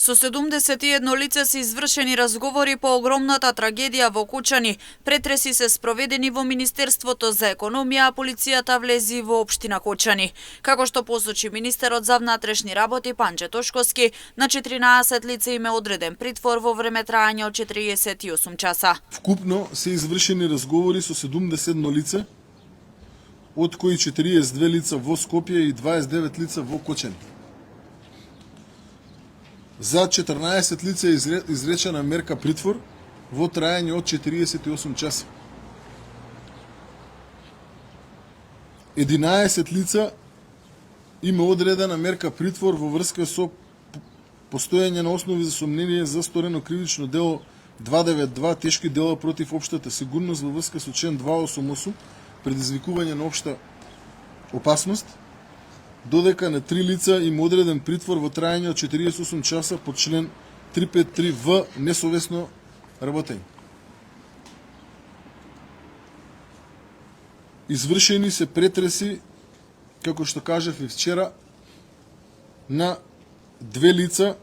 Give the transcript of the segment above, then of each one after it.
Со 71 лица се извршени разговори по огромната трагедија во Кочани. Претреси се спроведени во Министерството за економија, а полицијата влези во општина Кочани. Како што посочи министерот за внатрешни работи Панче Тошковски, на 14 лица им е одреден притвор во време траење од 48 часа. Вкупно се извршени разговори со 71 лица, од кои 42 лица во Скопје и 29 лица во Кочани. За 14 лица е изречена мерка притвор во траење од 48 часа. 11 лица има одредена мерка притвор во врска со постоење на основи за сомнение за сторено кривично дело 292 тешки дела против општата сигурност во врска со член 288 предизвикување на општа опасност, додека на 3 лица има одреден притвор во траење од 48 часа по член 353 В несовесно работење. Извршени се претреси, како што кажав и вчера, на 2 лица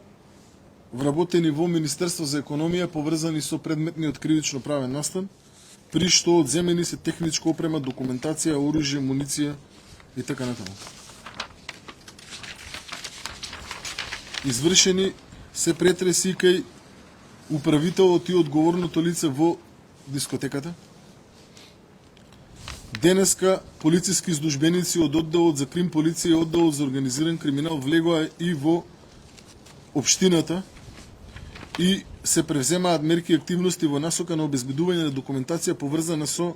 вработени во Министерство за економија поврзани со предметниот кривично правен настан, при што одземени се техничка опрема, документација, оружје, муниција и така натаму. Извршени се претреси кај управителот и одговорното лице во дискотеката. Денеска полициски службеници од одделот за крим полиција и одделот за организиран криминал влегоа и во општината и се превземаат мерки и активности во насока на обезбедување на документација поврзана со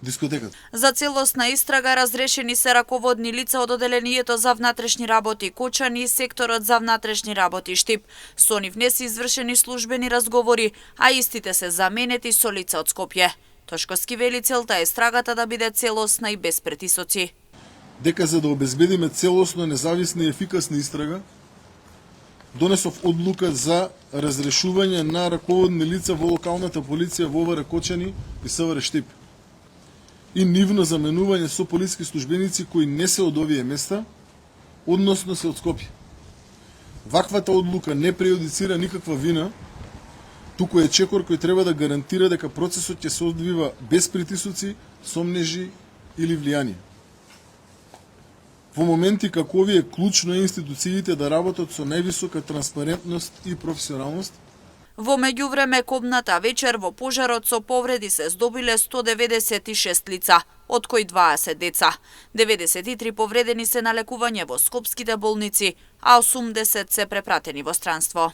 дискотеката. За целосна истрага разрешени се раководни лица од Оделението за внатрешни работи Кочани и секторот за внатрешни работи Штип. Со нив не се извршени службени разговори, а истите се заменети со лица од Скопје. Тошковски вели целта е истрагата да биде целосна и без претисоци. Дека за да обезбедиме целосно, независна и ефикасна истрага, донесов одлука за разрешување на раководни лица во локалната полиција во ОВР Кочани и СВР Штип и нивно заменување со полиски службеници кои не се од овие места, односно се од Скопје. Ваквата одлука не прејудицира никаква вина, туку е чекор кој треба да гарантира дека процесот ќе се одвива без притисоци, сомнежи или влијание. Во моменти како овие клучно е институциите да работат со највисока транспарентност и професионалност. Во меѓувреме кобната вечер во пожарот со повреди се здобиле 196 лица, од кои 20 деца. 93 повредени се на лекување во скопските болници, а 80 се препратени во странство.